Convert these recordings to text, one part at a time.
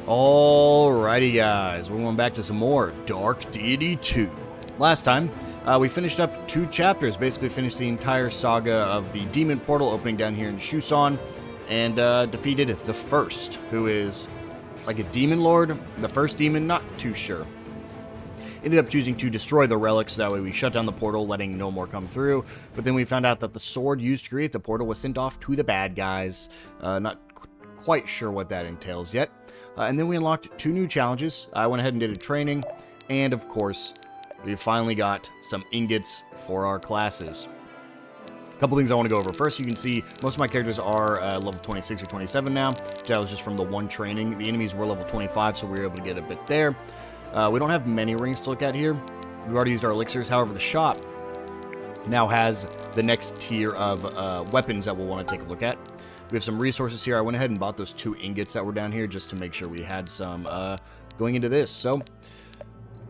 Alrighty guys, we're going back to some more Dark Deity 2. Last time, we finished up 2 chapters, basically finished the entire saga of the demon portal opening down here in Shusan, and defeated the first, who is like a demon lord. The first demon, not too sure. Ended up choosing to destroy the relics, that way we shut down the portal, letting no more come through, but then we found out that the sword used to create the portal was sent off to the bad guys. Not quite sure what that entails yet. And then we unlocked 2 new challenges. I went ahead and did a training, and of course, we finally got some ingots for our classes. A couple things I want to go over. First, you can see most of my characters are level 26 or 27 now. That was just from the one training. The enemies were level 25, so we were able to get a bit there. We don't have many rings to look at here. We've already used our elixirs. However, the shop now has the next tier of weapons that we'll want to take a look at. We have some resources here. I went ahead and bought those 2 ingots that were down here just to make sure we had some going into this. So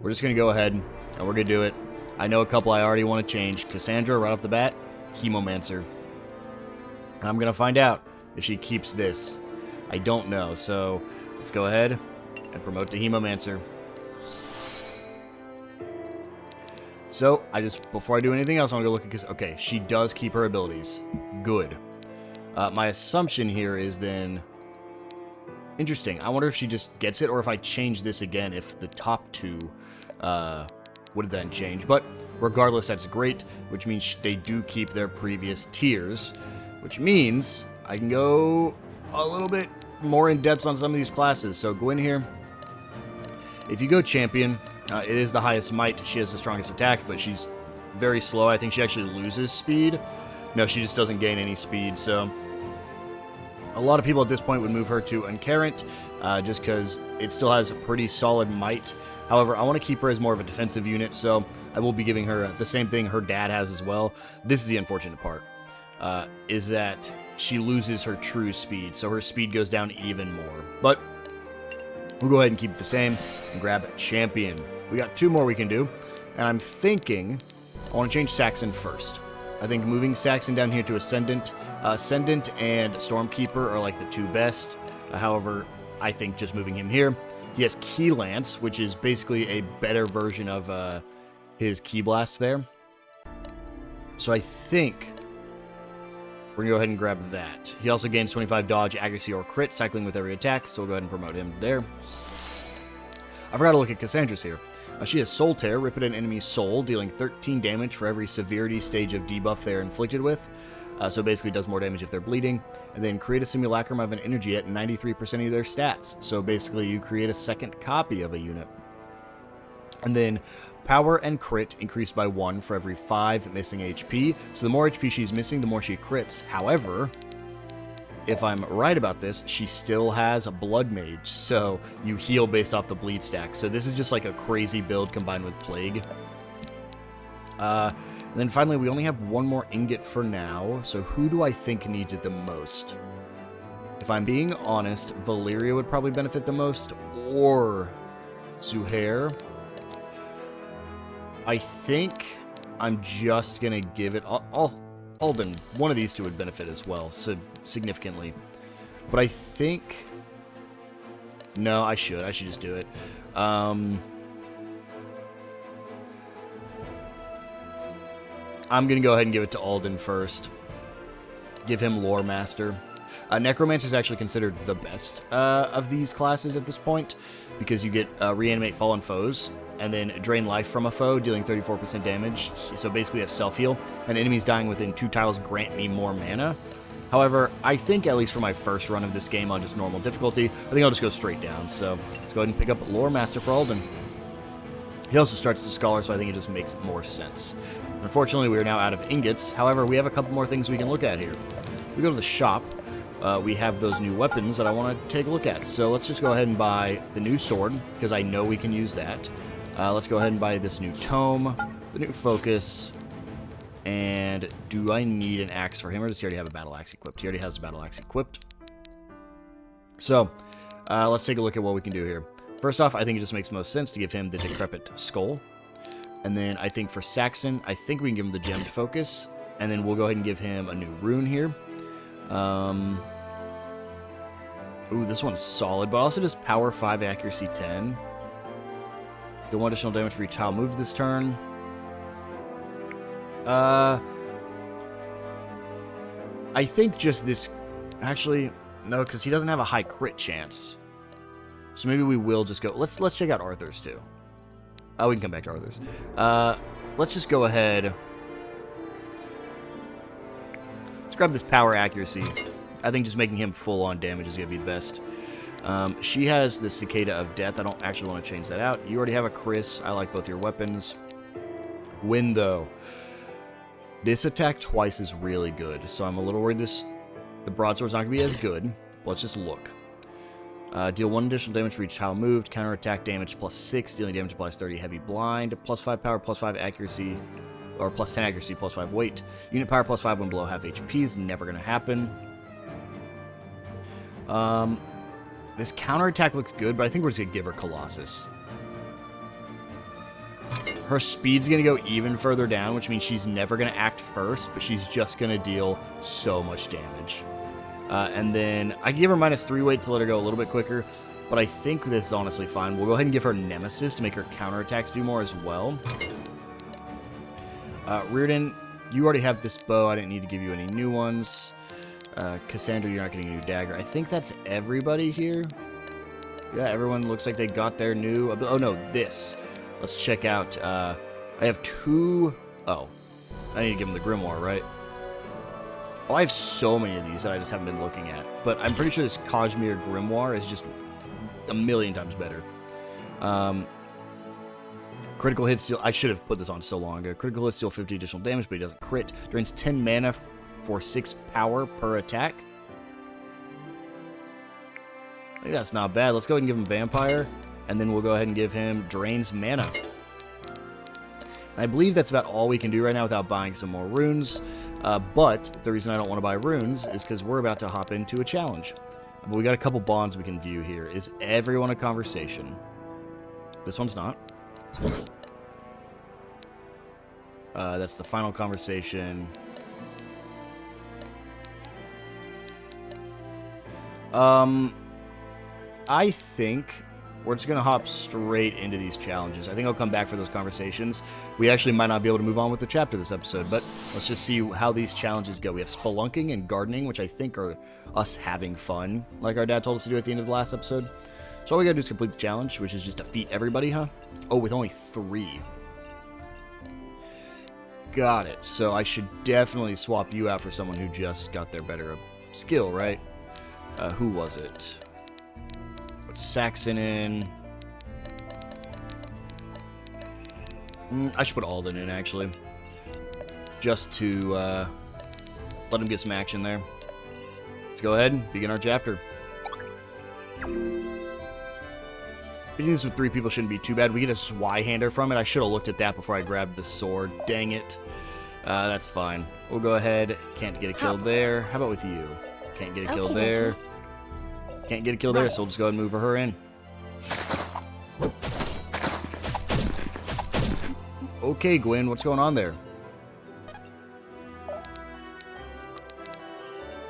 we're just going to go ahead and we're going to do it. I know a couple I already want to change. Cassandra, right off the bat, Hemomancer. And I'm going to find out if she keeps this. I don't know. So let's go ahead and promote to Hemomancer. So before I do anything else, I'm going to go look at, okay, she does keep her abilities. Good. My assumption here is then, interesting, I wonder if she just gets it, or if I change this again, if the top 2 would then change. But regardless, that's great, which means they do keep their previous tiers, which means I can go a little bit more in depth on some of these classes. So go in here. If you go champion, it is the highest might. She has the strongest attack, but she's very slow. I think she actually loses speed. No, she just doesn't gain any speed, so a lot of people at this point would move her to Uncurrent, just because it still has a pretty solid might. However, I want to keep her as more of a defensive unit, so I will be giving her the same thing her dad has as well. This is the unfortunate part, is that she loses her true speed, so her speed goes down even more. But we'll go ahead and keep it the same and grab Champion. We got 2 more we can do, and I'm thinking I want to change Saxon first. I think moving Saxon down here to Ascendant and Stormkeeper are like the 2 best. However, I think just moving him here. He has Key Lance, which is basically a better version of his Key Blast there. So I think we're going to go ahead and grab that. He also gains 25 dodge, accuracy, or crit, cycling with every attack, so we'll go ahead and promote him there. I forgot to look at Cassandra's here. She has Soul Tear, rip at an enemy's soul, dealing 13 damage for every severity stage of debuff they are inflicted with. So basically does more damage if they're bleeding. And then create a simulacrum of an energy at 93% of their stats. So basically you create a second copy of a unit. And then power and crit increased by 1 for every 5 missing HP. So the more HP she's missing, the more she crits. However, if I'm right about this, she still has a Blood Mage, so you heal based off the bleed stack. So this is just like a crazy build combined with Plague. And then finally, we only have 1 more ingot for now, so who do I think needs it the most? If I'm being honest, Valeria would probably benefit the most, or Zuhair. I think I'm just going to give it... Alden, one of these 2 would benefit as well, so significantly. But I think... No, I should just do it. I'm going to go ahead and give it to Alden first. Give him Lore Master. Necromancer is actually considered the best of these classes at this point, because you get Reanimate Fallen Foes, and then Drain Life from a foe, dealing 34% damage. So basically we have self-heal, and enemies dying within 2 tiles grant me more mana. However, I think at least for my first run of this game on just normal difficulty, I think I'll just go straight down. So let's go ahead and pick up Lore Master for Alden. He also starts as a Scholar, so I think it just makes more sense. Unfortunately, we are now out of ingots. However, we have a couple more things we can look at here. We go to the shop. We have those new weapons that I want to take a look at. So let's just go ahead and buy the new sword, because I know we can use that. Let's go ahead and buy this new tome, the new focus, and do I need an axe for him, or does he already have a battle axe equipped? He already has a battle axe equipped. So, let's take a look at what we can do here. First off, I think it just makes most sense to give him the Decrepit Skull. And then I think for Saxon, I think we can give him the Gemmed Focus. And then we'll go ahead and give him a new rune here. Ooh, this one's solid, but also just power 5, accuracy 10. Deal 1 additional damage for each tile moved this turn. I think just this... Actually, no, because he doesn't have a high crit chance. So maybe we will just go... Let's check out Arthur's, too. Oh, we can come back to Arthur's. Let's just go ahead... Let's grab this power accuracy. I think just making him full on damage is going to be the best. She has the Cicada of Death. I don't actually want to change that out. You already have a Chris. I like both your weapons. Gwyn, though. This attack twice is really good, so I'm a little worried the broadsword's not going to be as good. But let's just look. Deal 1 additional damage for each tile moved. Counterattack damage +6. Dealing damage applies 30 heavy blind. +5 power, +5 accuracy. Or +10 accuracy, +5 weight. Unit power +5 when below half HP is never going to happen. This counterattack looks good, but I think we're just going to give her Colossus. Her speed's going to go even further down, which means she's never going to act first, but she's just going to deal so much damage. And then I give her -3 weight to let her go a little bit quicker, but I think this is honestly fine. We'll go ahead and give her Nemesis to make her counterattacks do more as well. Reardon, you already have this bow. I didn't need to give you any new ones. Cassandra, you're not getting a new dagger. I think that's everybody here. Yeah, everyone looks like they got their new... Oh, no, this. Let's check out... I have 2... Oh. I need to give them the Grimoire, right? Oh, I have so many of these that I just haven't been looking at. But I'm pretty sure this Cashmere Grimoire is just a million times better. Critical hit steal... I should have put this on so long ago. Critical hit steal 50 additional damage, but he doesn't crit. Drains 10 mana for 6 power per attack. I think that's not bad. Let's go ahead and give him Vampire, and then we'll go ahead and give him Drains Mana. And I believe that's about all we can do right now without buying some more runes. But the reason I don't want to buy runes is because we're about to hop into a challenge. But we got a couple bonds we can view here. Is everyone a conversation? This one's not. That's the final conversation. I think we're just going to hop straight into these challenges. I think I'll come back for those conversations. We actually might not be able to move on with the chapter this episode, but let's just see how these challenges go. We have spelunking and gardening, which I think are us having fun, like our dad told us to do at the end of the last episode. So all we got to do is complete the challenge, which is just defeat everybody, huh? Oh, with only 3. Got it. So I should definitely swap you out for someone who just got their better skill, right? Who was it? Put Saxon in. I should put Alden in, actually. Just to let him get some action there. Let's go ahead and begin our chapter. Beating this with 3 people shouldn't be too bad. We get a Zweihander from it. I should have looked at that before I grabbed the sword. Dang it. That's fine. We'll go ahead. Can't get a kill there. How about with you? Can't get a kill there. Can't get a kill there, so we'll just go ahead and move her in. Okay, Gwyn, what's going on there?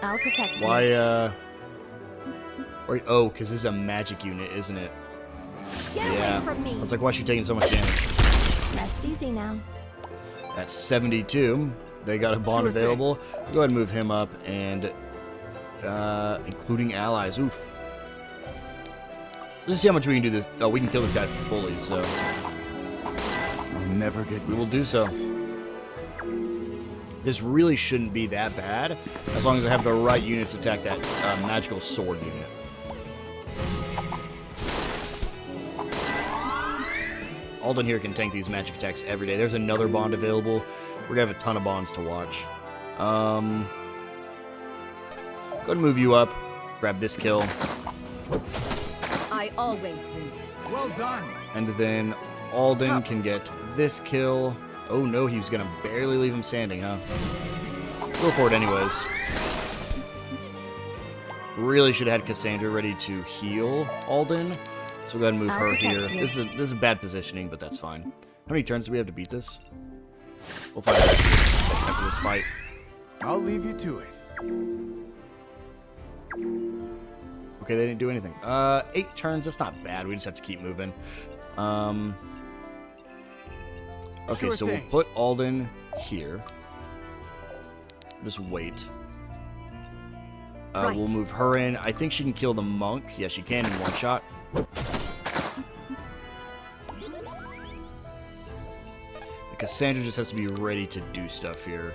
I'll protect you. Why, Wait, oh, because this is a magic unit, isn't it? Get away from me. I was like, why is she taking so much damage? Rest easy now. That's 72. They got a bond available. Go ahead and move him up, and including allies. Oof. Let's see how much we can do this. Oh, we can kill this guy fully, so I'll never get we will do so. This really shouldn't be that bad, as long as I have the right units to attack that magical sword unit. Alden here can tank these magic attacks every day. There's another bond available. We're going to have a ton of bonds to watch. Go ahead and move you up. Grab this kill. I always win. Well done. And then Alden can get this kill. Oh no, he was going to barely leave him standing, huh? Go for it anyways. Really should have had Cassandra ready to heal Alden. So we'll go ahead and move her here. This is a bad positioning, but that's fine. How many turns do we have to beat this? We'll find out after this fight. I'll leave you to it. Okay, they didn't do anything. 8 turns, that's not bad. We just have to keep moving. Okay, Sure so thing. we'll put Alden here. Just wait. Right. We'll move her in. I think she can kill the monk. Yeah, she can in one shot. Cassandra just has to be ready to do stuff here.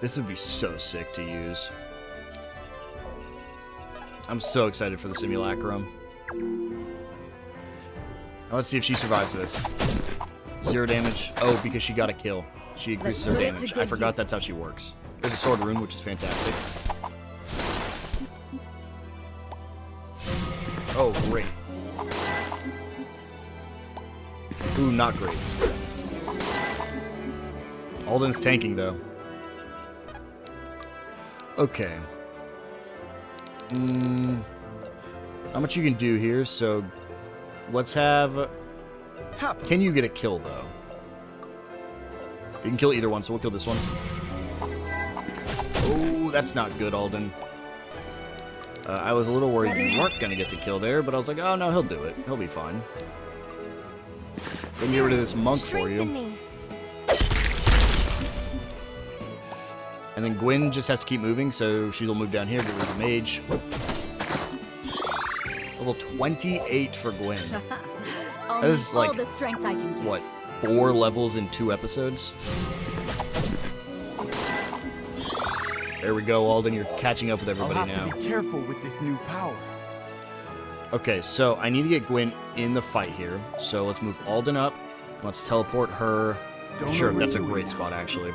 This would be so sick to use. I'm so excited for the simulacrum. Now let's see if she survives this. 0 damage. Oh, because she got a kill. She increases her put it to damage. good I forgot use. that's how she works. There's a sword rune, which is fantastic. Oh, great. Ooh, not great. Alden's tanking, though. Okay. Not much you can do here, so let's have... Can you get a kill, though? You can kill either one, so we'll kill this one. Oh, that's not good, Alden. I was a little worried you weren't going to get the kill there, but I was like, oh, no, he'll do it. He'll be fine. We can get rid of this monk for you. Strengthen me. And then Gwen just has to keep moving, so she'll move down here, get rid of the mage. Level 28 for Gwen. I'll is need all like, the strength I can get. What, 4 levels in 2 episodes? There we go, Alden. You're catching up with I'll everybody have now. to be careful with this new power. Okay, so I need to get Gwen in the fight here. So let's move Alden up. Let's teleport her. Don't Sure, that's a overdo it great now. spot, actually.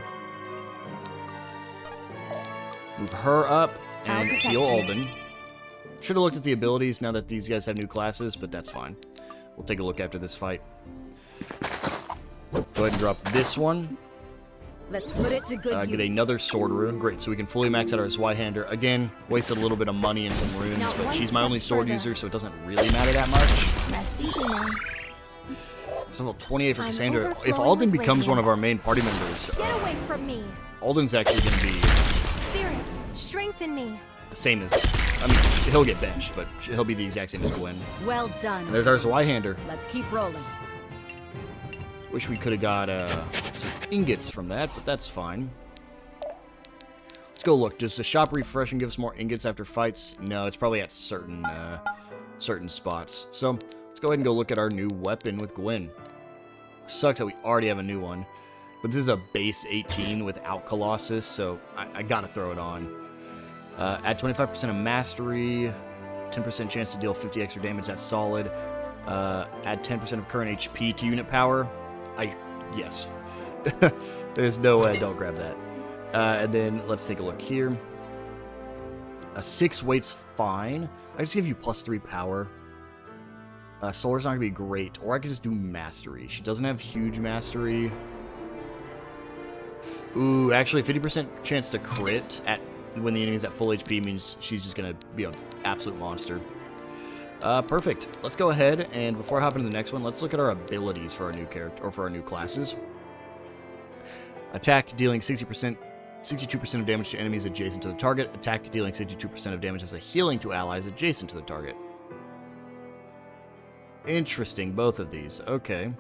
Move her up I'll and protect heal you. Alden. Should have looked at the abilities now that these guys have new classes, but that's fine. We'll take a look after this fight. Go ahead and drop this one. Let's put it to good Get use. another sword rune. Great, so we can fully max out our Zweihander. Again, wasted a little bit of money and some runes, Now but one she's my step only sword further. user, so it doesn't really matter that much. Rest easy now. It's level 28 for I'm Cassandra. If overflowing Alden with becomes one of our radiance. main party members, Get away from me. Alden's actually going to be Spirits, strengthen me. the same as... I mean, he'll get benched, but he'll be the exact same as Gwen. Well And done. there's our Zweihander. Let's keep rolling. Wish we could have got some ingots from that, but that's fine. Let's go look. Does the shop refresh and give us more ingots after fights? No, it's probably at certain spots. So let's go ahead and go look at our new weapon with Gwen. Sucks that we already have a new one, but this is a base 18 without Colossus, so I gotta throw it on. Add 25% of mastery, 10% chance to deal 50 extra damage. That's solid. Add 10% of current HP to unit power. Yes. There's no way I don't grab that. And then let's take a look here. A 6 weight's fine. I just give you +3 power. Solar's not gonna be great, or I could just do mastery. She doesn't have huge mastery. Ooh, actually, 50% chance to crit at when the enemy's at full HP means she's just gonna be an absolute monster. Perfect. Let's go ahead and before I hop into the next one, let's look at our abilities for our new character or for our new classes. Attack dealing 62% of damage to enemies adjacent to the target. Attack dealing 62% of damage as a healing to allies adjacent to the target. Interesting, both of these. Okay.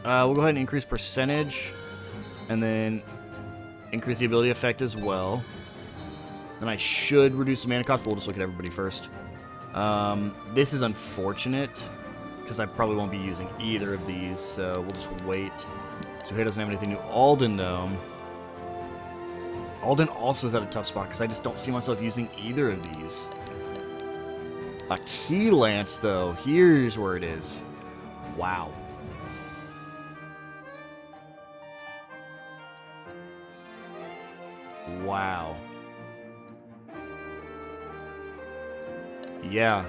We'll go ahead and increase percentage, and then increase the ability effect as well. Then I should reduce the mana cost, but we'll just look at everybody first. This is unfortunate, because I probably won't be using either of these, so we'll just wait. So here doesn't have anything new. Alden, though. Alden also is at a tough spot, because I just don't see myself using either of these. A key lance, though. Here's where it is. Wow. Wow. Yeah.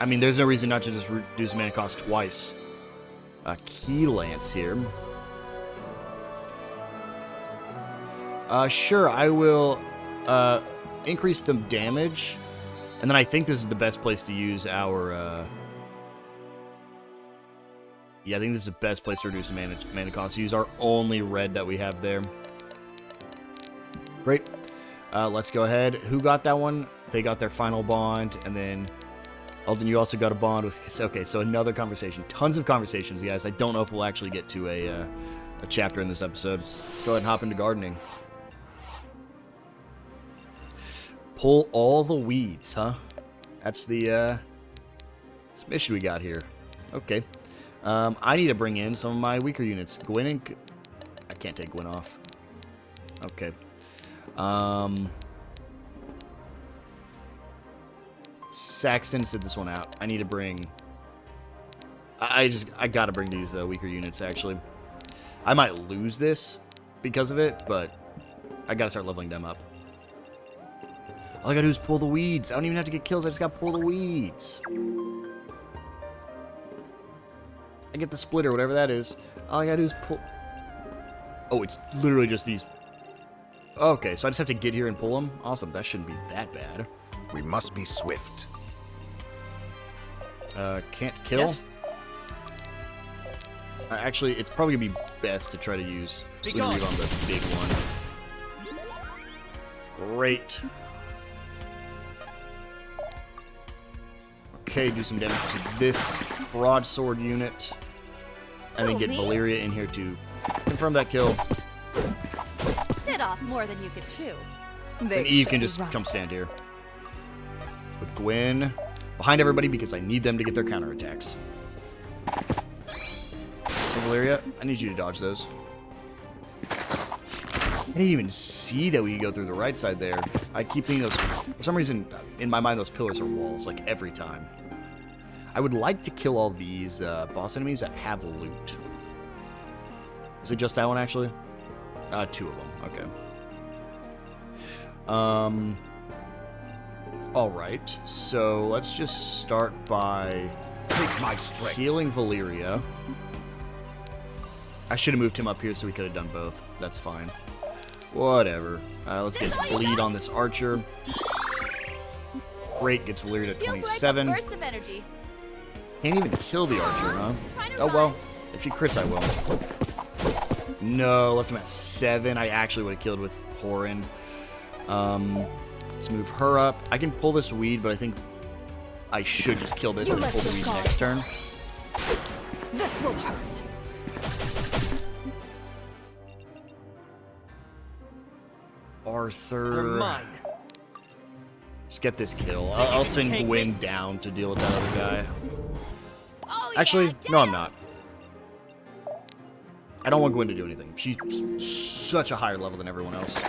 I mean, there's no reason not to just reduce mana cost twice. A key lance here. Sure, I will increase the damage. And then I think this is the best place to use our... Yeah, I think this is the best place to reduce the mana cost. Use our only red that we have there. Great. Let's go ahead. Who got that one? They got their final bond, and then Alden, you also got a bond with... Okay, so another conversation. Tons of conversations, guys. I don't know if we'll actually get to a chapter in this episode. Let's go ahead and hop into gardening. Pull all the weeds, huh? That's the mission we got here. Okay. I need to bring in some of my weaker units. Gwyn and... I can't take Gwyn off. Okay. Saxon sit this one out. I need to bring... I gotta bring these weaker units, actually. I might lose this because of it, but I gotta start leveling them up. All I gotta do is pull the weeds. I don't even have to get kills. I just gotta pull the weeds. I get the splitter, whatever that is. All I gotta do is pull... Oh, it's literally just these... Okay, so I just have to get here and pull them? Awesome, that shouldn't be that bad. We must be swift. Can't kill? Yes? Actually, it's probably gonna be best to try to use Wield on the big one. Great. Okay, do some damage to this broadsword unit. And then get Valyria in here to confirm that kill. Bit off more than you could chew. And Eve can just come stand here. With Gwyn behind everybody because I need them to get their counterattacks. Valyria, I need you to dodge those. I didn't even see that we could go through the right side there. I keep thinking those... For some reason, in my mind, those pillars are walls, like, every time. I would like to kill all these boss enemies that have loot. Is it just that one, actually? 2 of them. Okay. Alright. So, let's just start by... Take my strength. Healing Valyria. I should have moved him up here so we could have done both. That's fine. Whatever. Let's get bleed on this archer. Great, gets Valyria to 27. Like a burst of energy. Can't even kill the archer, huh? Oh well. If she crits, I will. No, left him at 7. I actually would have killed with Horin. Let's move her up. I can pull this weed, but I think I should just kill this and pull the weed next turn. This will hurt. Arthur. They're mine. Just get this kill. I'll send Gwyn down to deal with that other guy. Oh, Actually, yeah, no, I'm not. I don't want Gwyn to do anything. She's such a higher level than everyone else.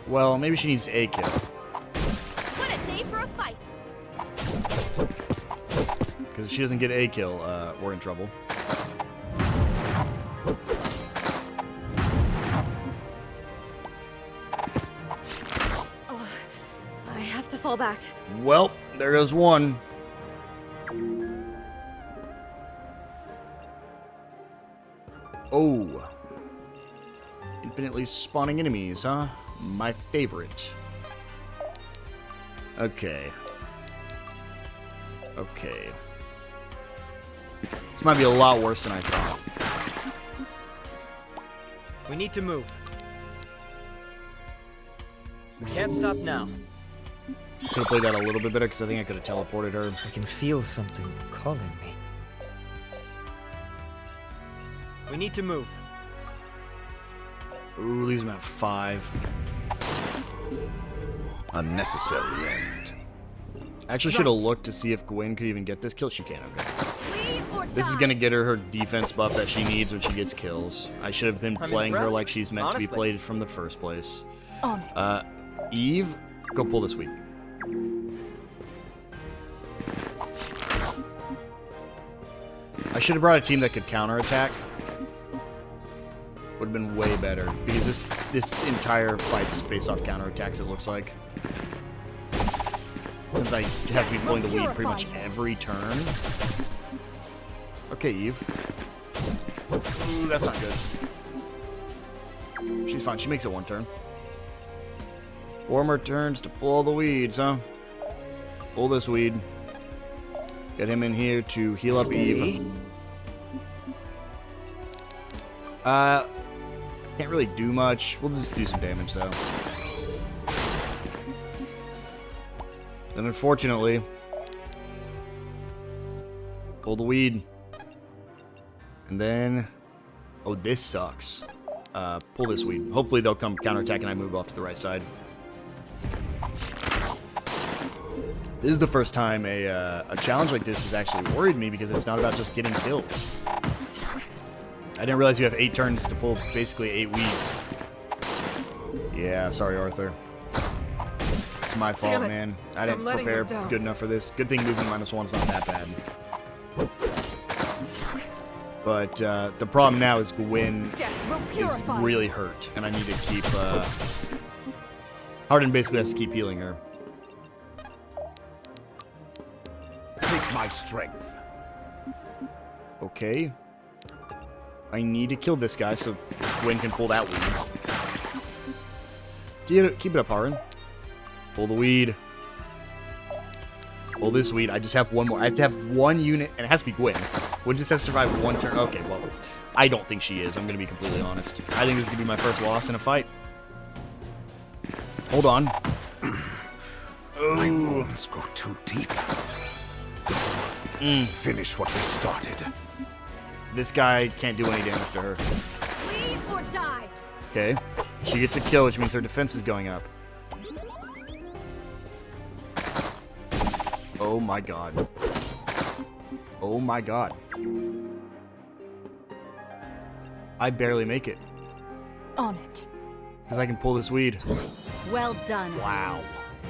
Well, maybe she needs a kill. What a day for a fight. Because if she doesn't get a kill, we're in trouble. Oh, I have to fall back. Well, there goes one. Oh. Infinitely spawning enemies, huh? My favorite. Okay. Okay. This might be a lot worse than I thought. We need to move. We can't stop now. Could have played that a little bit better because I think I could have teleported her. I can feel something calling me. We need to move. Ooh, leaves him at 5. Unnecessary end. I actually should have looked to see if Gwyn could even get this kill. She can, okay. Leave or This is die. going to get her defense buff that she needs when she gets kills. I should have been I'm playing her impressed, like she's meant to be honestly. played from the first place. On it. Eve, go pull this weed. I should have brought a team that could counterattack. Would have been way better. Because this entire fight's based off counterattacks, it looks like. Since I have to be pulling the weed pretty much every turn. Okay, Eve. Ooh, that's not good. She's fine. She makes it 1 turn. 4 more turns to pull all the weeds, huh? Pull this weed. Get him in here to heal up Eve. Can't really do much. We'll just do some damage, though. Then, unfortunately, pull the weed. And then... Oh, this sucks. Pull this weed. Hopefully they'll come counterattack and I move off to the right side. This is the first time a challenge like this has actually worried me because it's not about just getting kills. I didn't realize you have 8 turns to pull basically 8 weeds. Yeah, sorry, Arthur. It's my fault, man. I didn't prepare good enough for this. Good thing moving -1's not that bad. But the problem now is Gwen is really hurt, and I need to keep... Hardin basically has to keep healing her. Take my strength. Okay. I need to kill this guy so Gwen can pull that weed. Keep it up, Hardin. Pull the weed. Pull this weed. I just have one more. I have to have one unit, and it has to be Gwen. Gwen just has to survive 1 turn. Okay, well, I don't think she is. I'm going to be completely honest. I think this is going to be my first loss in a fight. Hold on. My wounds go too deep. Finish what we started. This guy can't do any damage to her. Leave or die. Okay. She gets a kill, which means her defense is going up. Oh my god. Oh my god. I barely make it. On it. Because I can pull this weed. Well done. Wow.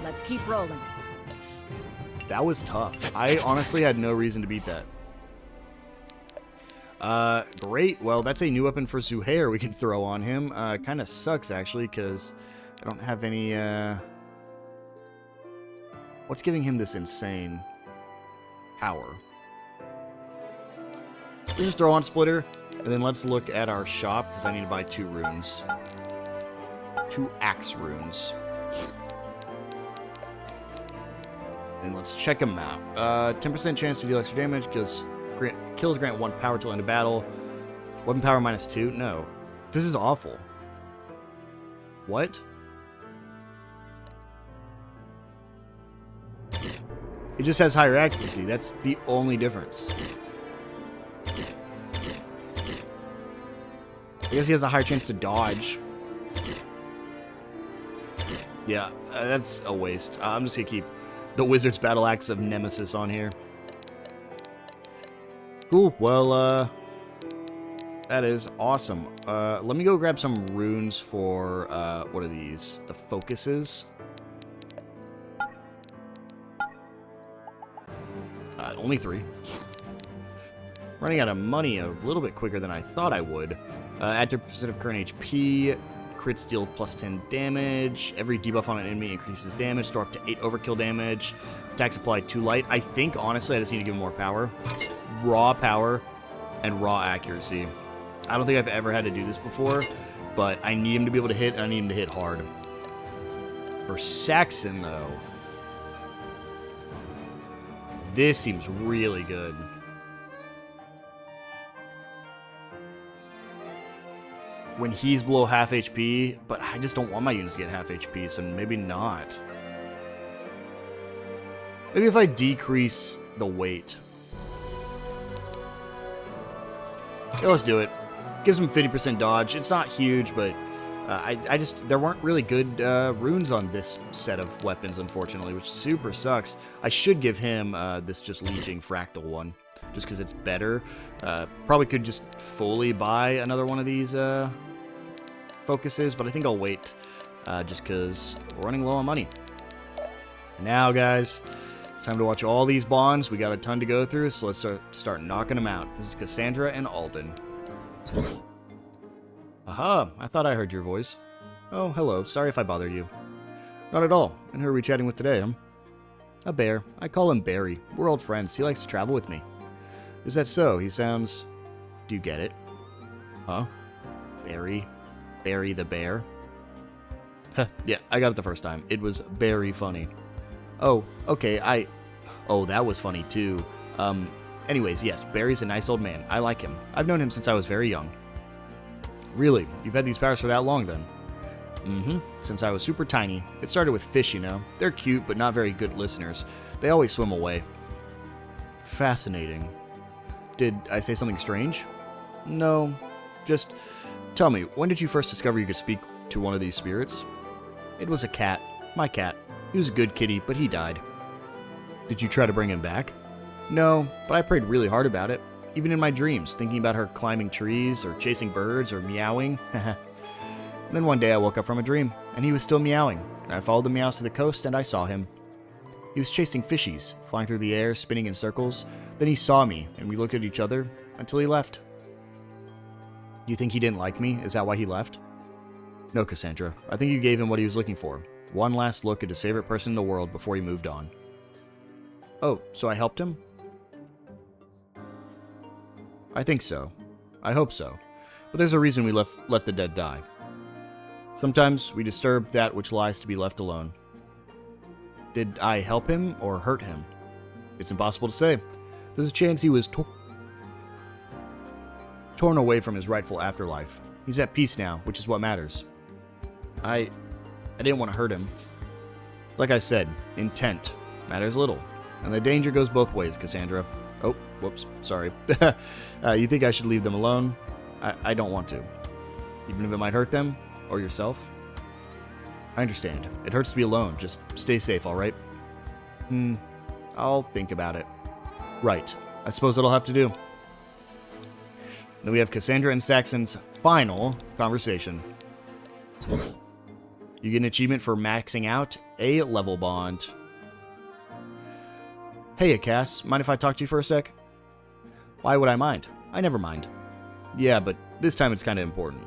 Let's keep rolling. That was tough. I honestly had no reason to beat that. Great. Well, that's a new weapon for Zuhair we can throw on him. Kind of sucks, actually, because I don't have any, What's giving him this insane power? Let's just throw on Splitter, and then let's look at our shop, because I need to buy 2 runes. 2 axe runes. And let's check them out. 10% chance to deal extra damage, because kills grant 1 power till end of battle. Weapon power -2? No. This is awful. What? It just has higher accuracy. That's the only difference. I guess he has a higher chance to dodge. Yeah, that's a waste. I'm just gonna keep the Wizard's Battle Axe of Nemesis on here. Cool. Well, that is awesome. Let me go grab some runes for, what are these? The focuses. Only 3. Running out of money a little bit quicker than I thought I would. Add 10% of current HP. Crits deal +10 damage. Every debuff on an enemy increases damage. Store up to 8 overkill damage. Attack supply 2 light. I think, honestly, I just need to give him more power. Just raw power and raw accuracy. I don't think I've ever had to do this before, but I need him to be able to hit, and I need him to hit hard. For Saxon, though, this seems really good. When he's below half HP, but I just don't want my units to get half HP, so maybe not. Maybe if I decrease the weight. Yeah, let's do it. Gives him 50% dodge. It's not huge, but I just, there weren't really good runes on this set of weapons, unfortunately, which super sucks. I should give him this just leeching fractal one, just because it's better. Probably could just fully buy another one of these focuses, but I think I'll wait just because we're running low on money. Now, guys, it's time to watch all these bonds. We got a ton to go through, so let's start knocking them out. This is Cassandra and Alden. Aha, I thought I heard your voice. Oh, hello. Sorry if I bothered you. Not at all. And who are we chatting with today, huh? A bear. I call him Barry. We're old friends. He likes to travel with me. Is that so? He sounds... Do you get it? Huh? Barry? Barry the bear? Huh, yeah, I got it the first time. It was very funny. Oh, okay, Oh, that was funny, too. Anyways, yes, Barry's a nice old man. I like him. I've known him since I was very young. Really? You've had these powers for that long, then? Mm-hmm. Since I was super tiny. It started with fish, you know. They're cute, but not very good listeners. They always swim away. Fascinating. Did I say something strange? No. Just tell me, when did you first discover you could speak to one of these spirits? It was a cat. My cat. He was a good kitty, but he died. Did you try to bring him back? No, but I prayed really hard about it. Even in my dreams, thinking about her climbing trees, or chasing birds, or meowing. Then one day I woke up from a dream, and he was still meowing. I followed the meows to the coast, and I saw him. He was chasing fishies, flying through the air, spinning in circles. Then he saw me, and we looked at each other until he left. You think he didn't like me? Is that why he left? No, Cassandra. I think you gave him what he was looking for. One last look at his favorite person in the world before he moved on. Oh, so I helped him? I think so. I hope so. But there's a reason we let the dead die. Sometimes we disturb that which lies to be left alone. Did I help him or hurt him? It's impossible to say. There's a chance he was torn away from his rightful afterlife. He's at peace now, which is what matters. I didn't want to hurt him. Like I said, intent matters little. And the danger goes both ways, Cassandra. Oh, whoops, sorry. You think I should leave them alone? I don't want to. Even if it might hurt them? Or yourself? I understand. It hurts to be alone. Just stay safe, alright? I'll think about it. Right. I suppose that'll have to do. Then we have Cassandra and Saxon's final conversation. You get an achievement for maxing out a level bond. Hey, Cass, mind if I talk to you for a sec? Why would I mind? I never mind. Yeah, but this time it's kind of important.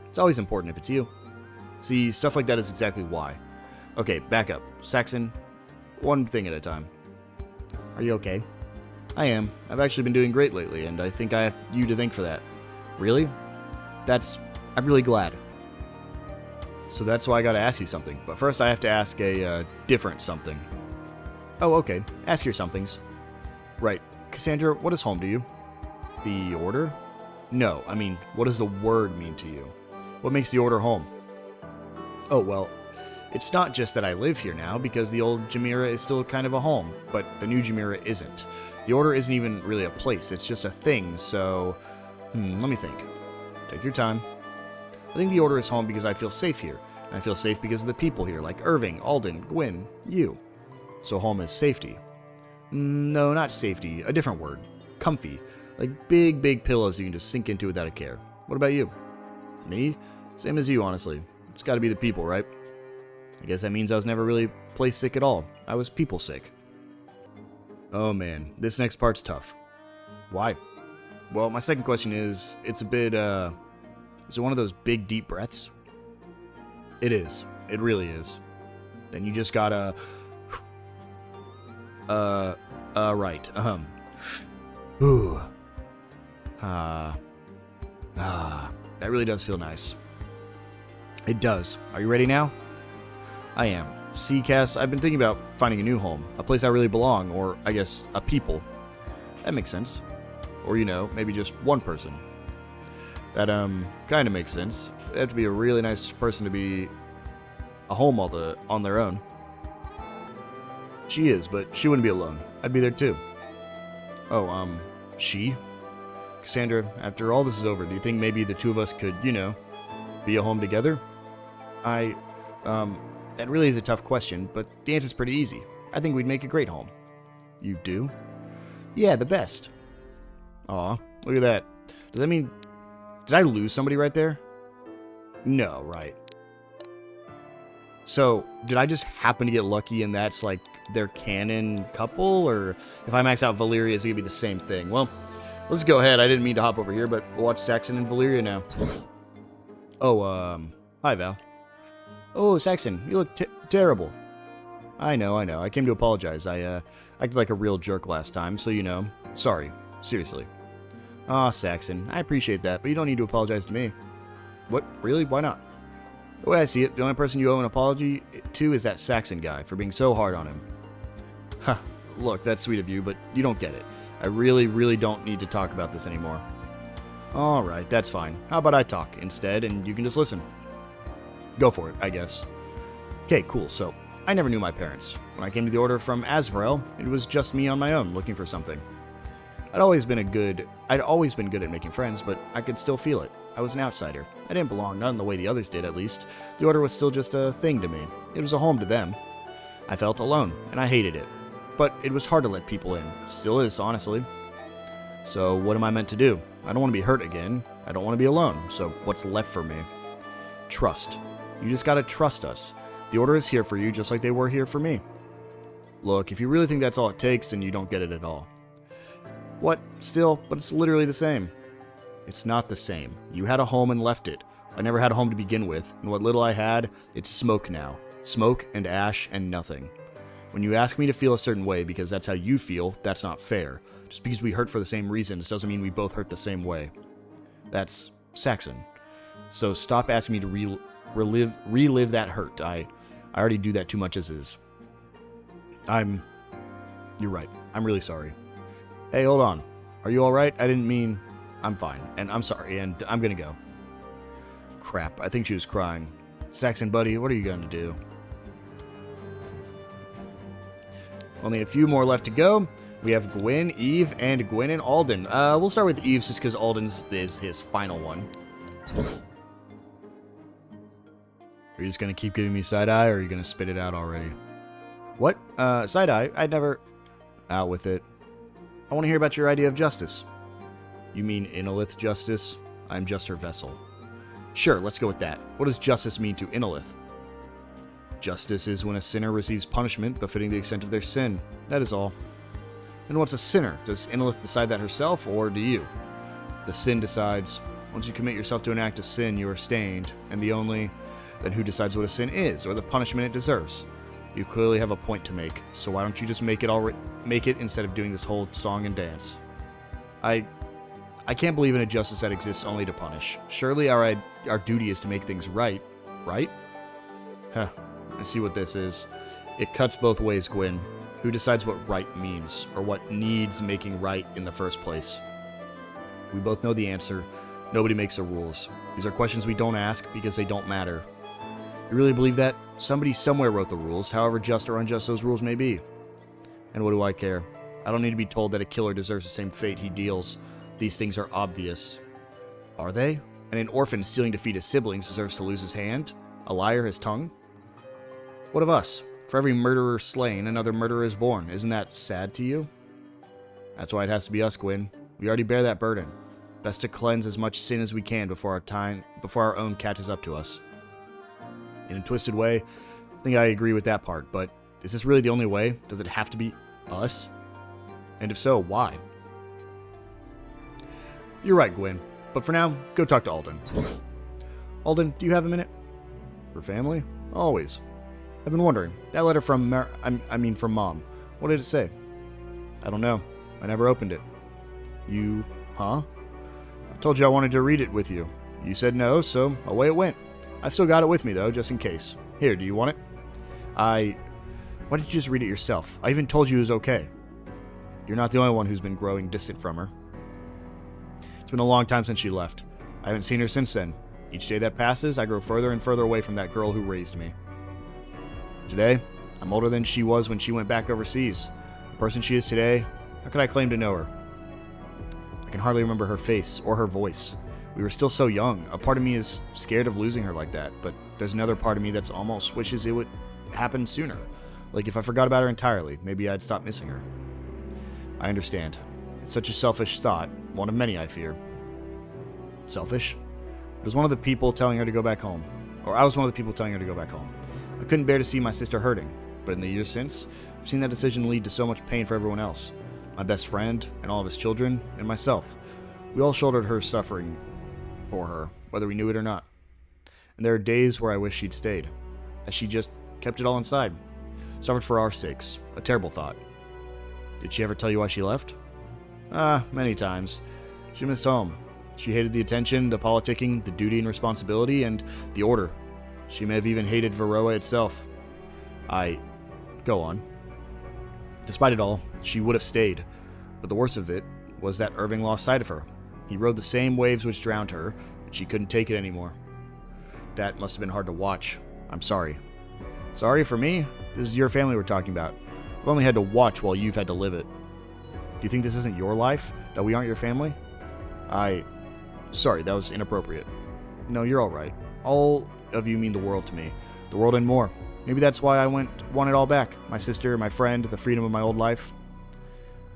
It's always important if it's you. See, stuff like that is exactly why. Okay, back up. Saxon, one thing at a time. Are you okay? I am. I've actually been doing great lately, and I think I have you to thank for that. Really? I'm really glad. So that's why I gotta ask you something. But first I have to ask a different something. Oh, okay. Ask your somethings. Right. Cassandra, what is home to you? The Order? No, I mean, what does the word mean to you? What makes the Order home? Oh, well, it's not just that I live here now, because the old Jamira is still kind of a home, but the new Jamira isn't. The Order isn't even really a place, it's just a thing, so... let me think. Take your time. I think the Order is home because I feel safe here, and I feel safe because of the people here, like Irving, Alden, Gwyn, you. So home is safety. No, not safety, a different word. Comfy. Like big, big pillows you can just sink into without a care. What about you? Me? Same as you, honestly. It's gotta be the people, right? I guess that means I was never really place sick at all. I was people sick. Oh man, this next part's tough. Why? Well, my second question is, it's a bit, is it one of those big, deep breaths? It is. It really is. Then you just gotta... right. Ooh. That really does feel nice. It does. Are you ready now? I am. See, Cass, I've been thinking about finding a new home. A place I really belong, or, I guess, a people. That makes sense. Or, you know, maybe just one person. That, kind of makes sense. It'd have to be a really nice person to be a home on their own. She is, but she wouldn't be alone. I'd be there too. Oh, she? Cassandra, after all this is over, do you think maybe the two of us could, you know, be a home together? That really is a tough question, but the answer's pretty easy. I think we'd make a great home. You do? Yeah, the best. Aw, look at that. Does that mean... Did I lose somebody right there? No, right. So, did I just happen to get lucky and that's like their canon couple? Or if I max out Valyria, is it going to be the same thing? Well, let's go ahead. I didn't mean to hop over here, but we'll watch Saxon and Valyria now. Oh, hi, Val. Oh, Saxon, you look terrible. I know. I came to apologize. I acted like a real jerk last time, so you know. Sorry. Seriously. Aw, Saxon, I appreciate that, but you don't need to apologize to me. What? Really? Why not? The way I see it, the only person you owe an apology to is that Saxon guy for being so hard on him. Huh. Look, that's sweet of you, but you don't get it. I really, really don't need to talk about this anymore. Alright, that's fine. How about I talk instead, and you can just listen? Go for it, I guess. Okay, cool. So, I never knew my parents. When I came to the Order from Azrael, it was just me on my own, looking for something. I'd always been good at making friends, but I could still feel it. I was an outsider. I didn't belong, not in the way the others did, at least. The Order was still just a thing to me. It was a home to them. I felt alone, and I hated it. But it was hard to let people in. Still is, honestly. So, what am I meant to do? I don't want to be hurt again. I don't want to be alone. So, what's left for me? Trust. You just gotta trust us. The Order is here for you just like they were here for me. Look, if you really think that's all it takes, then you don't get it at all. What? Still, but it's literally the same. It's not the same. You had a home and left it. I never had a home to begin with, and what little I had, it's smoke now. Smoke and ash and nothing. When you ask me to feel a certain way because that's how you feel, that's not fair. Just because we hurt for the same reasons doesn't mean we both hurt the same way. That's Saxon. So stop asking me to relive that hurt. I already do that too much as is. You're right. I'm really sorry. Hey, hold on. Are you alright? I didn't mean... I'm fine. And I'm sorry, and I'm gonna go. Crap, I think she was crying. Saxon, buddy, what are you gonna do? Only a few more left to go. We have Gwyn, Eve, and Gwyn and Alden. We'll start with Eve's just because Alden's is his final one. Are you just gonna keep giving me side-eye, or are you gonna spit it out already? What? Side-eye? I'd never... Out with it. I want to hear about your idea of justice. You mean Inalith justice? I'm just her vessel. Sure, let's go with that. What does justice mean to Inalith? Justice is when a sinner receives punishment befitting the extent of their sin. That is all. And what's a sinner? Does Inalith decide that herself, or do you? The sin decides. Once you commit yourself to an act of sin, you are stained, and then who decides what a sin is, or the punishment it deserves? You clearly have a point to make, so why don't you just make it instead of doing this whole song and dance? I can't believe in a justice that exists only to punish. Surely our duty is to make things right, right? Huh. I see what this is. It cuts both ways, Gwyn. Who decides what right means, or what needs making right in the first place? We both know the answer. Nobody makes the rules. These are questions we don't ask because they don't matter. You really believe that? Somebody somewhere wrote the rules, however just or unjust those rules may be. And what do I care? I don't need to be told that a killer deserves the same fate he deals. These things are obvious. Are they? And an orphan stealing to feed his siblings deserves to lose his hand? A liar his tongue? What of us? For every murderer slain, another murderer is born. Isn't that sad to you? That's why it has to be us, Gwyn. We already bear that burden. Best to cleanse as much sin as we can before our own catches up to us. In a twisted way, I think I agree with that part, but is this really the only way? Does it have to be us? And if so, why? You're right, Gwyn. But for now, go talk to Alden. Alden, do you have a minute? For family? Always. I've been wondering. That letter from from Mom. What did it say? I don't know. I never opened it. You... Huh? I told you I wanted to read it with you. You said no, so away it went. I still got it with me, though, just in case. Here, do you want it? Why did you just read it yourself? I even told you it was okay. You're not the only one who's been growing distant from her. It's been a long time since she left. I haven't seen her since then. Each day that passes, I grow further and further away from that girl who raised me. Today, I'm older than she was when she went back overseas. The person she is today, how could I claim to know her? I can hardly remember her face or her voice. We were still so young. A part of me is scared of losing her like that, but there's another part of me that's almost wishes it would happen sooner. Like if I forgot about her entirely, maybe I'd stop missing her. I understand. It's such a selfish thought, one of many, I fear. Selfish? It was one of the people telling her to go back home. Or I was one of the people telling her to go back home. I couldn't bear to see my sister hurting, but in the years since, I've seen that decision lead to so much pain for everyone else. My best friend, and all of his children, and myself. We all shouldered her suffering for her, whether we knew it or not. And there are days where I wish she'd stayed, as she just kept it all inside. Suffered for our sakes. A terrible thought. Did she ever tell you why she left? Many times. She missed home. She hated the attention, the politicking, the duty and responsibility, and the order. She may have even hated Varroa itself. Go on. Despite it all, she would have stayed. But the worst of it was that Irving lost sight of her. He rode the same waves which drowned her, and she couldn't take it anymore. That must have been hard to watch. I'm sorry. Sorry for me? This is your family we're talking about. I've only had to watch while you've had to live it. Do you think this isn't your life? That we aren't your family? Sorry, that was inappropriate. No, you're alright. All of you mean the world to me. The world and more. Maybe that's why I want it all back. My sister, my friend, the freedom of my old life.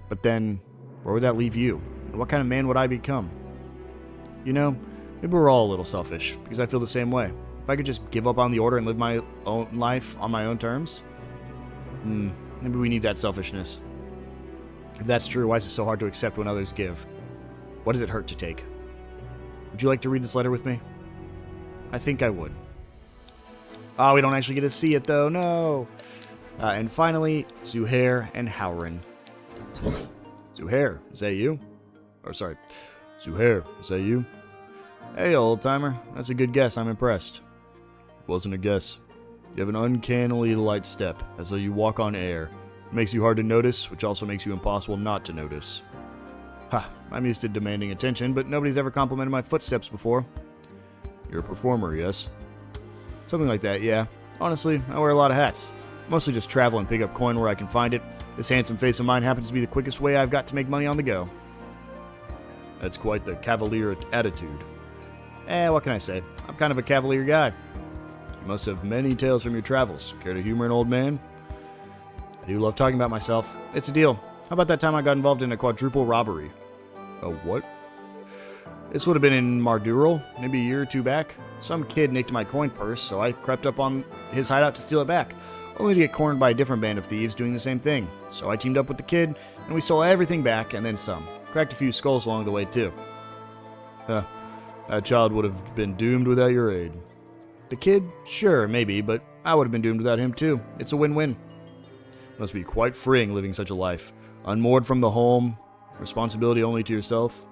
But then, where would that leave you? And what kind of man would I become? You know, maybe we're all a little selfish, because I feel the same way. If I could just give up on the Order and live my own life on my own terms? Maybe we need that selfishness. If that's true, why is it so hard to accept when others give? What does it hurt to take? Would you like to read this letter with me? I think I would. Oh, we don't actually get to see it, though. No! And finally, Zuhair and Howrin. Zuhair, is that you? Or, sorry. Zuhair, is that you? Hey, old-timer. That's a good guess. I'm impressed. Wasn't a guess. You have an uncannily light step, as though you walk on air. It makes you hard to notice, which also makes you impossible not to notice. Ha, I'm used to demanding attention, but nobody's ever complimented my footsteps before. You're a performer, yes? Something like that, yeah. Honestly, I wear a lot of hats. Mostly just travel and pick up coin where I can find it. This handsome face of mine happens to be the quickest way I've got to make money on the go. That's quite the cavalier attitude. What can I say? I'm kind of a cavalier guy. You must have many tales from your travels. Care to humor an old man? I do love talking about myself. It's a deal. How about that time I got involved in a quadruple robbery? A what? This would have been in Mardural, maybe a year or two back. Some kid nicked my coin purse, so I crept up on his hideout to steal it back, only to get cornered by a different band of thieves doing the same thing. So I teamed up with the kid, and we stole everything back, and then some. Cracked a few skulls along the way, too. That child would have been doomed without your aid. The kid? Sure, maybe, but I would have been doomed without him, too. It's a win-win. Must be quite freeing living such a life. Unmoored from the home, responsibility only to yourself.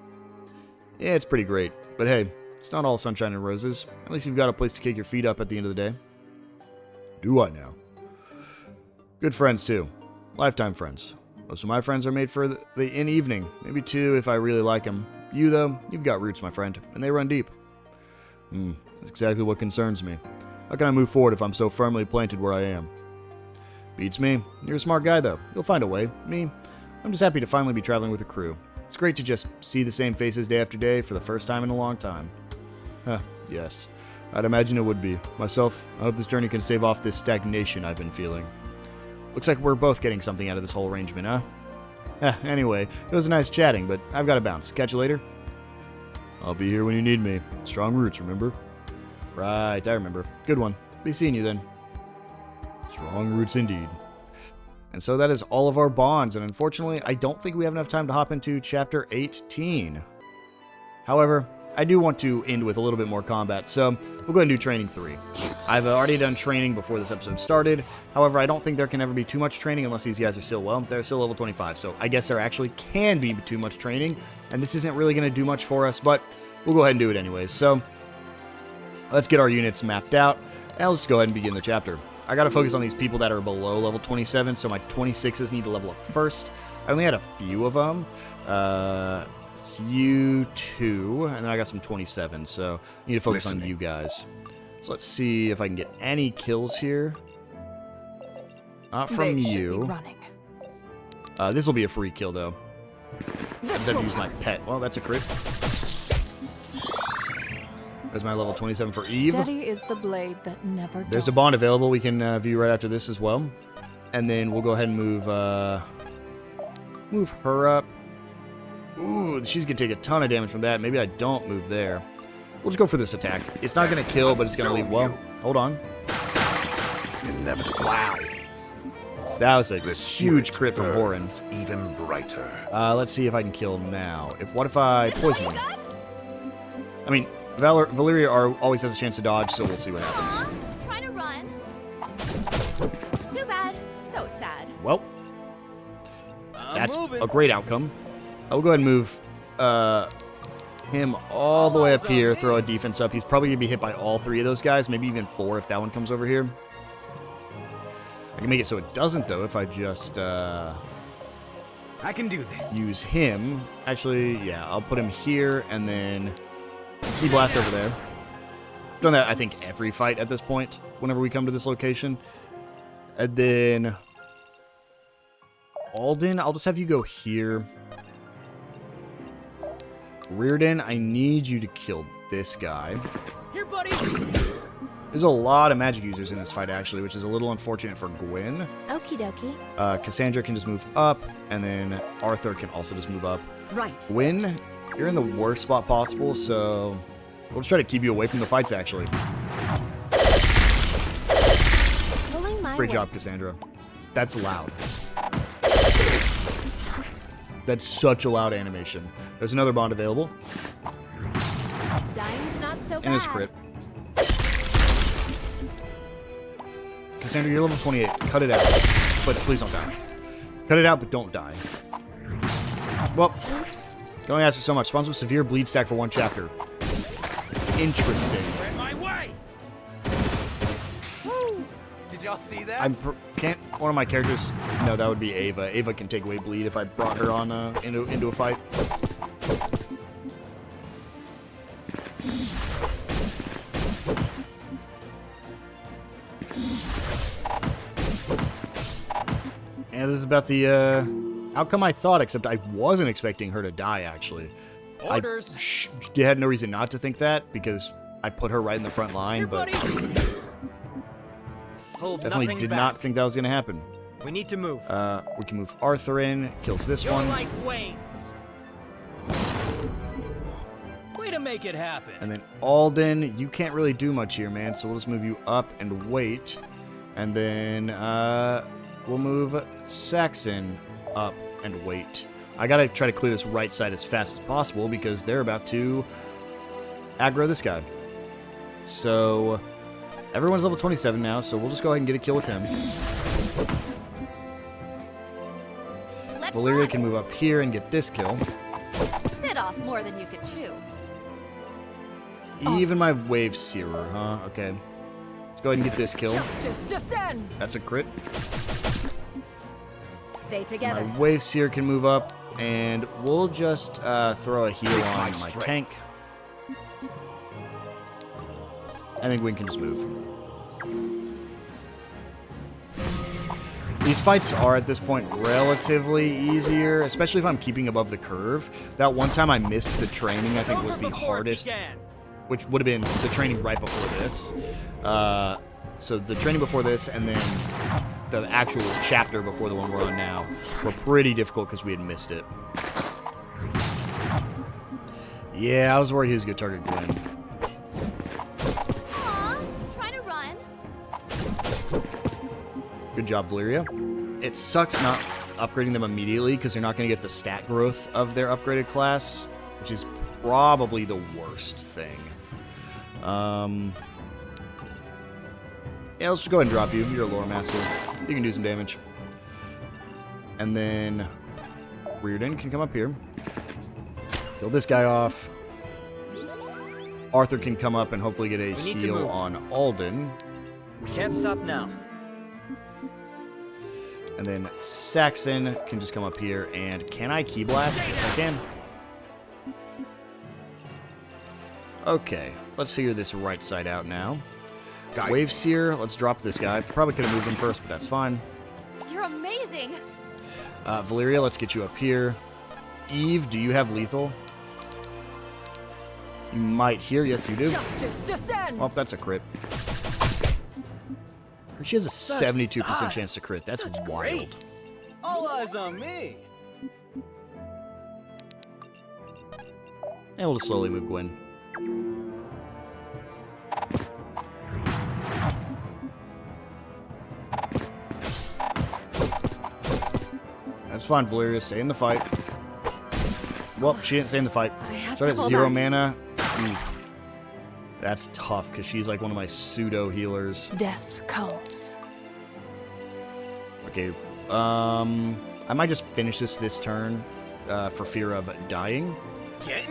Yeah, it's pretty great. But hey, it's not all sunshine and roses. At least you've got a place to kick your feet up at the end of the day. Do I now? Good friends, too. Lifetime friends. Most of my friends are made for the in-evening. Maybe two if I really like them. You, though, you've got roots, my friend, and they run deep. That's exactly what concerns me. How can I move forward if I'm so firmly planted where I am? Beats me. You're a smart guy, though. You'll find a way. Me, I'm just happy to finally be traveling with a crew. It's great to just see the same faces day after day for the first time in a long time. Yes. I'd imagine it would be. Myself, I hope this journey can stave off this stagnation I've been feeling. Looks like we're both getting something out of this whole arrangement, huh? Anyway, it was nice chatting, but I've got to bounce. Catch you later. I'll be here when you need me. Strong roots, remember? Right, I remember. Good one. Be seeing you then. Strong roots indeed. And so that is all of our bonds, and unfortunately, I don't think we have enough time to hop into Chapter 18. However, I do want to end with a little bit more combat, so we'll go ahead and do Training 3. I've already done training before this episode started. However, I don't think there can ever be too much training unless these guys are still, well, they're still level 25, so I guess there actually can be too much training, and this isn't really going to do much for us, but we'll go ahead and do it anyways. So, let's get our units mapped out, and let's go ahead and begin the chapter. I gotta focus on these people that are below level 27, so my 26s need to level up first. I only had a few of them. It's you two, and then I got some 27, so I need to focus on you guys. So let's see if I can get any kills here. Not from you. This will be a free kill, though. I just have to use my pet. Well, that's a crit. There's my level 27 for Eve. Steady is the blade that never dies. There's a bond available we can view right after this as well. And then we'll go ahead and move her up. Ooh, she's going to take a ton of damage from that. Maybe I don't move there. We'll just go for this attack. It's not going to kill, but it's going to leave well. Hold on. Inevitable. Wow. That was a huge crit from Horan. Even brighter. Let's see if I can kill now. What if I poison him? I mean, Valeria always has a chance to dodge, so we'll see what happens. Trying to run. Too bad. So sad. Well, that's a great outcome. I'll go ahead and move him all the way up here, throw a defense up. He's probably going to be hit by all three of those guys, maybe even four if that one comes over here. I can make it so it doesn't, though, if I just I can do this. use him. Actually, yeah, I'll put him here and then Key Blast over there. Done that, I think, every fight at this point, whenever we come to this location. And then Alden, I'll just have you go here. Reardon, I need you to kill this guy. Here, buddy! There's a lot of magic users in this fight, actually, which is a little unfortunate for Gwen. Okie dokie. Cassandra can just move up, and then Arthur can also just move up. Right. Gwen, you're in the worst spot possible, so we'll just try to keep you away from the fights, actually. Pulling my Great job, weight. Cassandra. That's loud. That's such a loud animation. There's another bond available. Dying's not so bad. And this crit. Cassandra, you're level 28. Cut it out. But please don't die. Cut it out, but don't die. Well, can only ask for so much. Spawns with severe bleed stack for 1 chapter. Interesting. You're in my way. Did y'all see that? Can't one of my characters... No, that would be Ava. Ava can take away bleed if I brought her on into a fight. And this is about the outcome I thought, except I wasn't expecting her to die, actually. Orders. I had no reason not to think that, because I put her right in the front line, Here, but buddy! Hold definitely nothing did back. not think that was going to happen. We need to move. We can move Arthur in, kills this You're one, like Wayne's. Way to make it happen. and then Alden, you can't really do much here, man, so we'll just move you up and wait, and then we'll move Saxon up and wait. I gotta try to clear this right side as fast as possible because they're about to aggro this guy. So everyone's level 27 now, so we'll just go ahead and get a kill with him. Let's Valeria run. can move up here and get this kill. Bit off more than you could chew. Even my wave searer, huh? Okay. Let's go ahead and get this kill. Justice descends. That's a crit. Stay together. My wave seer can move up, and we'll just throw a heal on my tank. I think Gwen can just move. These fights are, at this point, relatively easier, especially if I'm keeping above the curve. That one time I missed the training, I think, was the Over before it hardest, began. which would have been the training right before this. So the training before this, and then the actual chapter before the one we're on now, were pretty difficult because we had missed it. Yeah, I was worried he was a good target Gwen. Aw, trying to run. Good job, Valeria. It sucks not upgrading them immediately because they're not going to get the stat growth of their upgraded class, which is probably the worst thing. Yeah, let's just go ahead and drop you. You're a lore master. You can do some damage. And then Reardon can come up here. Kill this guy off. Arthur can come up and hopefully get a We need to heal move. on Alden. We can't stop now. And then Saxon can just come up here. And can I Key Blast? Yes, I can. Okay, let's figure this right side out now. Wave Seer, let's drop this guy. Probably could have moved him first, but that's fine. You're amazing. Valeria, let's get you up here. Eve, do you have lethal? You might here. Yes, you do. Justice descends. Oh, that's a crit. She has a 72% chance to crit. That's wild. All eyes on me. And we'll just slowly move Gwen. That's fine, Valeria. Stay in the fight. Well, she didn't stay in the fight. I have Start to at hold 0 on. mana. Ooh. That's tough, because she's like one of my pseudo healers. Death comes. Okay, I might just finish this turn for fear of dying.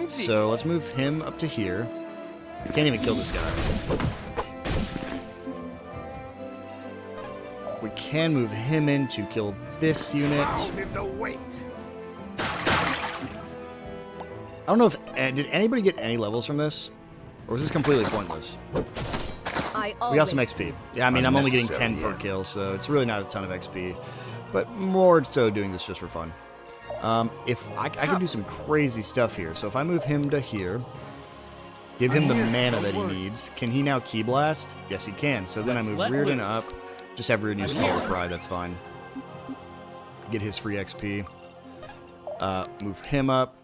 So let's move him up to here. Can't even kill this guy. We can move him in to kill this unit. In the wake. I don't know if... did anybody get any levels from this? Or was this completely pointless? I We got some always XP. Yeah, I mean, I'm only getting 10 Unnecessary, per kill, so it's really not a ton of XP. But more so doing this just for fun. If I can do some crazy stuff here. So if I move him to here, give him the mana that he needs. Can he now Key Blast? Yes, he can. So then I move Let's let Reardon loose. up. Just have Reardon use Color Cry. That's fine. Get his free XP. Move him up.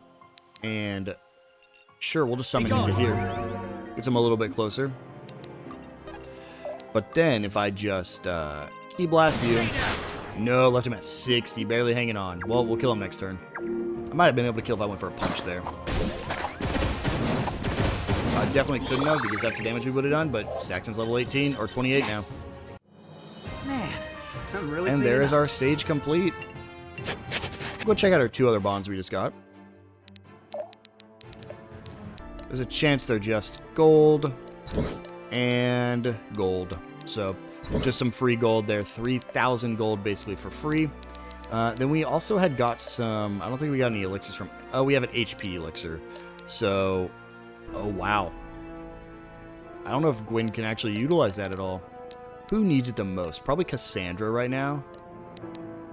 And sure, we'll just summon him to here. Gets him a little bit closer. But then if I just Key Blast you... No, left him at 60, barely hanging on. Well, we'll kill him next turn. I might have been able to kill if I went for a punch there. I definitely couldn't have because that's the damage we would have done, but Saxon's level 18 or 28 now. Man, I'm really And there cleaning is up. our stage complete. Go check out our 2 other bonds we just got. There's a chance they're just gold and gold. So just some free gold there. 3,000 gold basically for free. Then we also had got some... I don't think we got any elixirs from... Oh, we have an HP elixir. So... Oh, wow. I don't know if Gwen can actually utilize that at all. Who needs it the most? Probably Cassandra right now.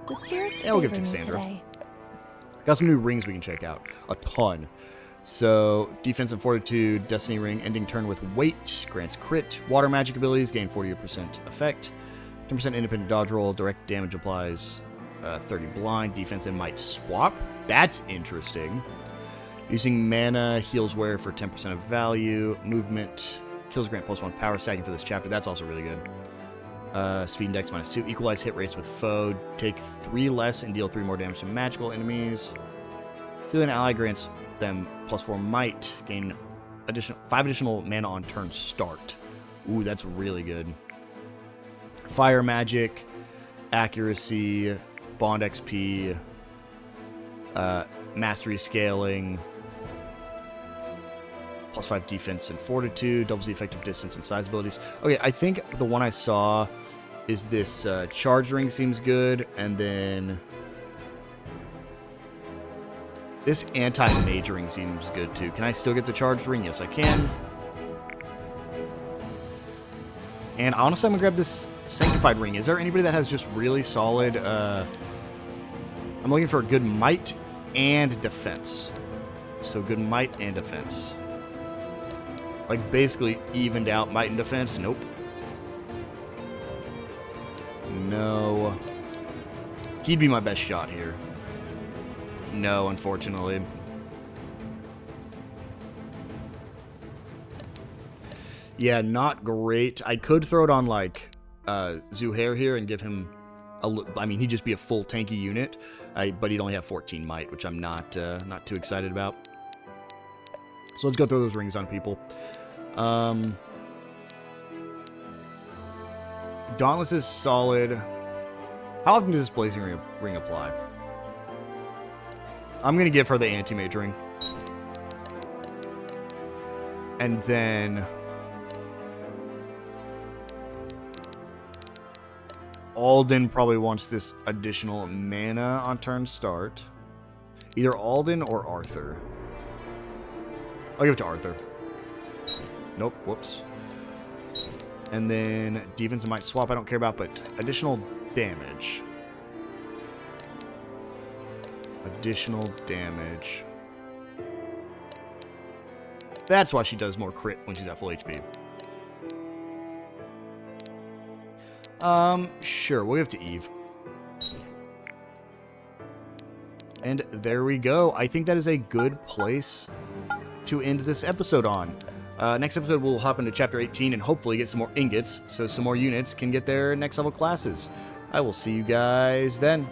The spirits Yeah, we'll give favor me Cassandra. today. Got some new rings we can check out. A ton. So, defense and fortitude, destiny ring, ending turn with weight, grants crit, water magic abilities, gain 40% effect, 10% independent dodge roll, direct damage applies 30 blind, defense and might swap. That's interesting. Using mana, heals wear for 10% of value, movement, kills grant +1 power stacking for this chapter. That's also really good. Speed and dex -2, equalize hit rates with foe, take 3 less and deal 3 more damage to magical enemies. Heal an ally grants them +4 might, gain 5 additional mana on turn start. Ooh, that's really good. Fire magic, accuracy, bond XP, mastery scaling, +5 defense and fortitude, doubles the effective distance and size abilities. Okay, I think the one I saw is this charge ring seems good, and then this anti-majoring seems good too. Can I still get the charged ring? Yes, I can. And honestly, I'm gonna grab this sanctified ring. Is there anybody that has just really solid... I'm looking for a good might and defense. So good might and defense. Like basically evened out might and defense. Nope. No. He'd be my best shot here. No, unfortunately. Yeah, not great. I could throw it on, like, Zuhair here and give him I mean, he'd just be a full tanky unit, but he'd only have 14 might, which I'm not too excited about. So let's go throw those rings on people. Dauntless is solid. How often does this Blazing Ring apply? I'm going to give her the anti-mage ring. And then... Alden probably wants this additional mana on turn start. Either Alden or Arthur. I'll give it to Arthur. Nope, whoops. And then defense and might swap I don't care about, but additional damage. Additional damage. That's why she does more crit when she's at full HP. Sure, we'll give it to Eve. And there we go. I think that is a good place to end this episode on. Next episode, we'll hop into Chapter 18 and hopefully get some more ingots, so some more units can get their next level classes. I will see you guys then.